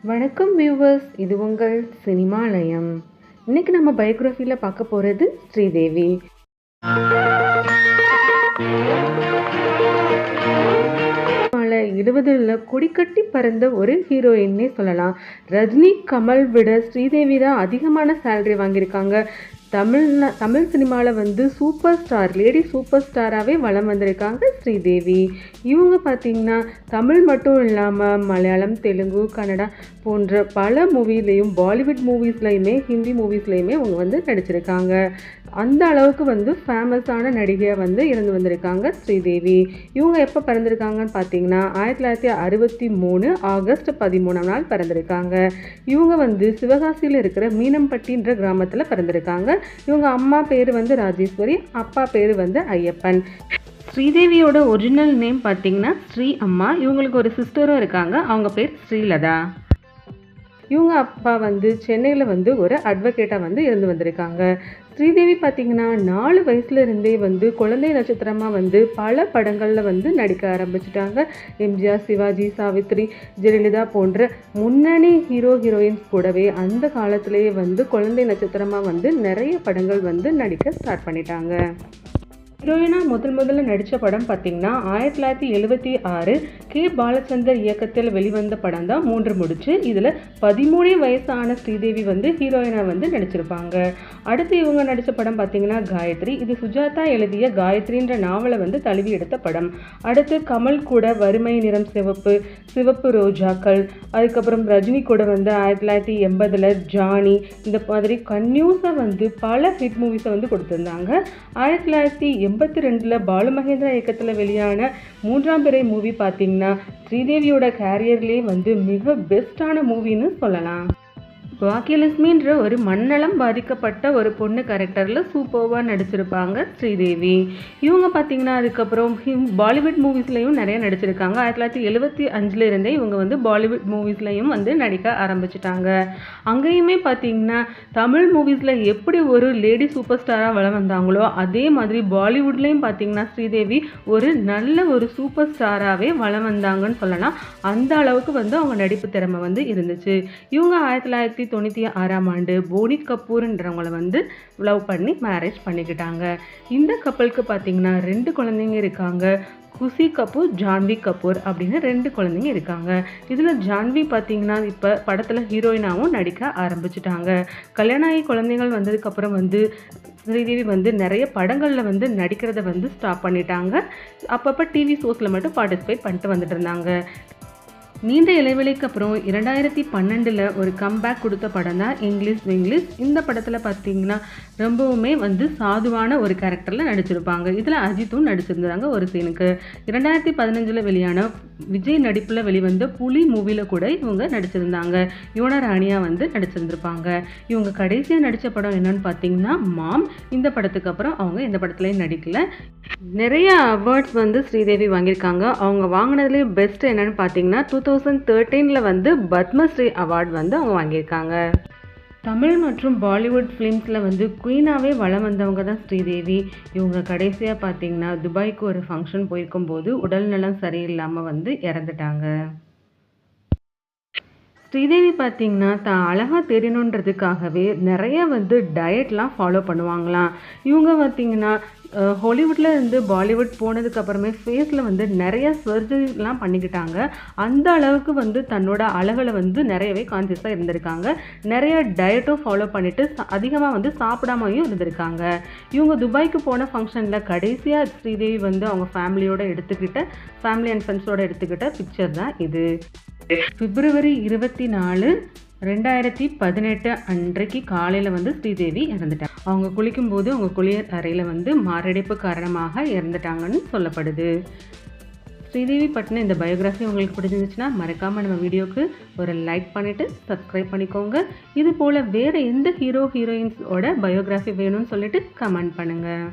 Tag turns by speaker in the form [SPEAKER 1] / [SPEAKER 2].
[SPEAKER 1] வணக்கம் வியூவர்ஸ், இது உங்கள் சினிமாலயம். இன்னைக்கு நம்ம பயோகிராஃபியில் பார்க்க போகிறது ஸ்ரீதேவி. சினிமாவில் 70ல் கொடிக்கட்டி பறந்த ஒரு ஹீரோயின்னே சொல்லலாம். ரஜினி, கமல் விட ஸ்ரீதேவி தான் அதிகமான சேலரி வாங்கியிருக்காங்க. தமிழ் சினிமாவில் வந்து சூப்பர் ஸ்டார், லேடி சூப்பர் ஸ்டாராகவே வலம் வந்திருக்காங்க ஸ்ரீதேவி. இவங்க பார்த்திங்கன்னா தமிழ் மட்டும் இல்லாமல் மலையாளம், தெலுங்கு, கன்னடா போன்ற பல மூவிலையும், பாலிவுட் மூவிஸ்லையுமே, ஹிந்தி மூவிஸ்லையுமே இவங்க வந்து நடிச்சிருக்காங்க. அந்த அளவுக்கு வந்து ஃபேமஸான நடிகையாக வந்து இருந்து வந்திருக்காங்க ஸ்ரீதேவி. இவங்க எப்போ பிறந்திருக்காங்கன்னு பார்த்தீங்கன்னா 1963 ஆகஸ்ட் 13 பிறந்திருக்காங்க. இவங்க வந்து சிவகாசியில் இருக்கிற மீனம்பட்டின்ற கிராமத்தில் பிறந்திருக்காங்க. இவங்க அம்மா பேர் வந்து ராஜேஸ்வரி, அப்பா பேர் வந்து ஐயப்பன். ஸ்ரீதேவியோட ஒரிஜினல் நேம் பார்த்தீங்கன்னா ஸ்ரீ அம்மா. இவங்களுக்கு ஒரு சிஸ்டரும் இருக்காங்க, அவங்க பேர் ஸ்ரீலதா. இவங்க அப்பா வந்து சென்னையில் வந்து ஒரு அட்வொகேட்டாக வந்து இருந்து வந்திருக்காங்க. ஸ்ரீதேவி பார்த்திங்கன்னா 4 வயசுல இருந்தே வந்து குழந்தை நட்சத்திரமாக வந்து பல படங்களில் வந்து நடிக்க ஆரம்பிச்சிட்டாங்க. எம்ஜிஆர், சிவாஜி, சாவித்ரி, ஜெயலலிதா போன்ற முன்னணி ஹீரோயின்ஸ் கூடவே அந்த காலத்திலேயே வந்து குழந்தை நட்சத்திரமாக வந்து நிறைய படங்கள் வந்து நடிக்க ஸ்டார்ட் பண்ணிட்டாங்க. ஹீரோயினாக முதல்ல நடித்த படம் பார்த்திங்கன்னா 1976 கே. பாலச்சந்தர் இயக்கத்தில் வெளிவந்த படம் தான் 3 முடிச்சு. இதில் 13 வயசான ஸ்ரீதேவி வந்து ஹீரோயினாக வந்து நடிச்சிருப்பாங்க. அடுத்து இவங்க நடித்த படம் பார்த்திங்கன்னா காயத்ரி. இது சுஜாதா எழுதிய காயத்ரின்ற நாவலை வந்து தழுவி எடுத்த படம். அடுத்து கமல் கூட வறுமை நிறம் சிவப்பு, சிவப்பு ரோஜாக்கள், அதுக்கப்புறம் ரஜினி கூட வந்து 1980 ஜானி, இந்த மாதிரி கன்யூஸாக வந்து பல ஹிட் மூவிஸை வந்து கொடுத்துருந்தாங்க. 1982 பாலு மகேந்திரா இயக்கத்தில் வெளியான 3ஆம் பிறை மூவி பார்த்தீங்கன்னா ஸ்ரீதேவியோட கேரியர்லேயே வந்து மிக பெஸ்டான மூவின்னு சொல்லலாம். பாக்கியலட்சுமின்ற ஒரு மண்ணலம் பாதிக்கப்பட்ட ஒரு பொண்ணு கேரக்டரில் சூப்பர்வாக நடிச்சிருப்பாங்க ஸ்ரீதேவி. இவங்க பார்த்தீங்கன்னா அதுக்கப்புறம் பாலிவுட் மூவிஸ்லையும் நிறைய நடிச்சிருக்காங்க. 1975 இருந்தே இவங்க வந்து பாலிவுட் மூவிஸ்லையும் வந்து நடிக்க ஆரம்பிச்சிட்டாங்க. அங்கேயுமே பார்த்தீங்கன்னா தமிழ் மூவிஸில் எப்படி ஒரு லேடி சூப்பர் ஸ்டாராக வளம் வந்தாங்களோ அதே மாதிரி பாலிவுட்லேயும் பார்த்தீங்கன்னா ஸ்ரீதேவி ஒரு நல்ல ஒரு சூப்பர் ஸ்டாராகவே வளம் வந்தாங்கன்னு சொல்லலாம். அந்த அளவுக்கு வந்து அவங்க நடிப்பு திறமை வந்து இருந்துச்சு. இவங்க 1996 போனி கபூர்ன்றவங்களை வந்து லவ் பண்ணி மேரேஜ் பண்ணிக்கிட்டாங்க. இந்த கப்பலுக்கு பார்த்தீங்கன்னா 2 குழந்தைங்க இருக்காங்க. குஷி கபூர், ஜான்வி கபூர் அப்படின்னு 2 குழந்தைங்க இருக்காங்க. இதில் ஜான்வி பார்த்தீங்கன்னா இப்போ படத்தில் ஹீரோயினாகவும் நடிக்க ஆரம்பிச்சிட்டாங்க. கல்யாணம் ஆகி குழந்தைகள் வந்ததுக்கப்புறம் வந்து ஸ்ரீதேவி வந்து நிறைய படங்களில் வந்து நடிக்கிறத வந்து ஸ்டாப் பண்ணிட்டாங்க. அப்பப்போ டிவி ஷோஸில் மட்டும் பார்ட்டிசிபேட் பண்ணிட்டு வந்துட்டு இருந்தாங்க. நீண்ட இடைவெளிக்கு அப்புறம் 2012 ஒரு கம்பேக் கொடுத்த படம் தான் இங்கிலீஷ். இந்த படத்தில் பார்த்தீங்கன்னா ரொம்பவுமே வந்து சாதுவான ஒரு கேரக்டரில் நடிச்சிருப்பாங்க. இதில் அஜித்தும் நடிச்சிருந்தாங்க ஒரு சீனுக்கு. 2015 வெளியான விஜய் நடிப்பில் வெளிவந்த புலி மூவியில் கூட இவங்க நடிச்சிருந்தாங்க. யுவன ராணியாக வந்து நடிச்சிருந்திருப்பாங்க. இவங்க கடைசியாக நடித்த படம் என்னன்னு பார்த்தீங்கன்னா மாம். இந்த படத்துக்கு அப்புறம் அவங்க இந்த படத்துலையும் நடிக்கல. நிறைய அவார்ட்ஸ் வந்து ஸ்ரீதேவி வாங்கியிருக்காங்க. அவங்க வாங்கினதுலேயே பெஸ்ட் என்னன்னு பார்த்தீங்கன்னா 2013 வந்து பத்மஸ்ரீ அவார்ட் வந்து அவங்க வாங்கியிருக்காங்க. தமிழ் மற்றும் பாலிவுட் ஃபிலிம்ஸில் வந்து குயினாகவே வளம் வந்தவங்க தான் ஸ்ரீதேவி. இவங்க கடைசியாக பார்த்தீங்கன்னா துபாய்க்கு ஒரு ஃபங்க்ஷன் போயிருக்கும்போது உடல் நலம் சரியில்லாமல் வந்து இறந்துட்டாங்க. ஸ்ரீதேவி பார்த்தீங்கன்னா தான் அழகாக தெரியணுன்றதுக்காகவே நிறைய வந்து டயட்லாம் ஃபாலோ பண்ணுவாங்களாம். இவங்க பார்த்தீங்கன்னா ஹாலிவுட்டில் இருந்து பாலிவுட் போனதுக்கப்புறமே ஃபேஸில் வந்து நிறைய சர்ஜரிலாம் பண்ணிக்கிட்டாங்க. அந்த அளவுக்கு வந்து தன்னோட அழகில் வந்து நிறையவே கான்சியஸாக இருந்திருக்காங்க. நிறைய டயட்டும் ஃபாலோ பண்ணிவிட்டு அதிகமாக வந்து சாப்பிடாமையும் இருந்திருக்காங்க. இவங்க துபாய்க்கு போன ஃபங்க்ஷனில் கடைசியாக ஸ்ரீதேவி வந்து அவங்க ஃபேமிலி அண்ட் ஃப்ரெண்ட்ஸோடு எடுத்துக்கிட்ட பிக்சர் தான் இது. பிப்ரவரி 24, 2018 அன்றைக்கு காலையில் வந்து ஸ்ரீதேவி இறந்துட்டாங்க. அவங்க குளிக்கும்போது அவங்க குளியல் அறையில் வந்து மாரடைப்பு காரணமாக இறந்துட்டாங்கன்னு சொல்லப்படுது. ஸ்ரீதேவி பற்றின இந்த பயோகிராஃபி உங்களுக்கு பிடிச்சிருந்துச்சுன்னா மறக்காமல் நம்ம வீடியோக்கு ஒரு லைக் பண்ணிவிட்டு சப்ஸ்கிரைப் பண்ணிக்கோங்க. இது போல் வேறு எந்த ஹீரோயின்ஸோட பயோகிராஃபி வேணும்னு சொல்லிட்டு கமெண்ட் பண்ணுங்கள்.